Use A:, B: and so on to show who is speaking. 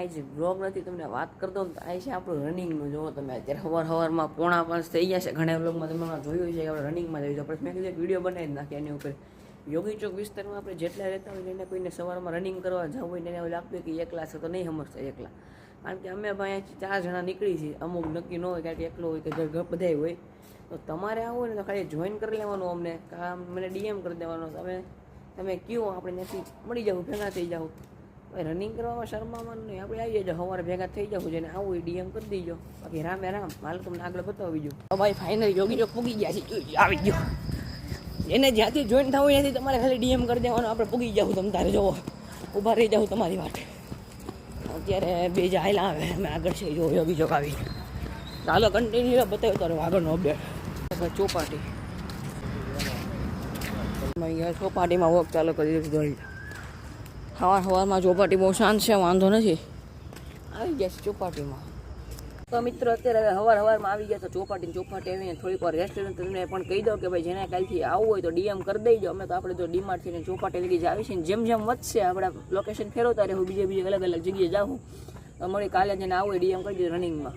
A: આજ બ્લોગ નથી તમને વાત કરતો ને તો આ છે આપણું રનિંગનું. જોવો તમે અત્યારે સવારમાં 4:45 થઈ ગયા છે. ઘણા બ્લોગમાં તમે જોયું છે કે આપણે રનિંગમાં જઈએ તો પછી મેં કીધું એક વિડીયો બનાવી નાખીએ એની ઉપર. યોગી ચોક વિસ્તારમાં આપણે જેટલા રહેતા હોય એને કોઈને સવારમાં રનિંગ કરવા જવું હોય ને એને એવું લાગતું કે એકલા છે તો નહીં સમજતા એકલા. કારણ કે અમે ભાઈ 4 જણા નીકળી છીએ. અમુક નક્કી ન હોય કારણ કે એકલો હોય કે બધા હોય. તો તમારે આવું હોય ને તો ખાલી જોઈન કરી લેવાનું અમને, મને ડીએમ કરી દેવાનો. તમે કયો આપણે ત્યાંથી મળી જાવ, ભેગા થઈ જાવ. ભાઈ રનિંગ કરવામાં શરમાવાનું નહીં, આપણે આવી જજો સવારે ભેગા થઈ જાવ. જેને આવું હોય ડીએમ કરી દીજો. બાકી રામે રામ. માલ તમને આગળ બતાવી જો. ભાઈ ફાઇનલ યોગી ચોક પૂગી ગયા છે, આવી ગયો. એને જ્યાંથી જોઈન થવું ત્યાંથી તમારે ખાલી ડીએમ કરી દેવાનું. આપણે પૂગી જાવ. તમે તારે જોવો ઊભા રહી જાવ તમારી માટે. અત્યારે બે જ હાઈલા આવે, અમે આગળ છે જો યોગી ચોક આવી. ચાલો કન્ટિન્યુ બતાવ્યો તારો આગળનો અપડેટ. ચોપાટી ચોપાટીમાં વોક ચાલુ કરી દીધું. સવારમાં ચોપાટી બહુ શાંત છે, વાંધો નથી. આવી ગયા છે ચોપાટીમાં. તો મિત્રો અત્યારે સવારમાં આવી ગયા તો ચોપાટી આવીને થોડીક વાર રેસ્ટોરન્ટ તમને પણ કહી દો કે ભાઈ જેને કાલથી આવવું હોય તો ડીએમ કરી દેજો. અમે તો આપણે તો ડીમાર્ટથી ચોપાટી લગી જ આવી છે. જેમ વધશે આપણે લોકેશન ફેરવતા રહેવું, બીજે અલગ અલગ જગ્યાએ જાઉં. તો મળી કાલે જેને આવવું હોય ડીએમ કરી દેજો રનિંગમાં.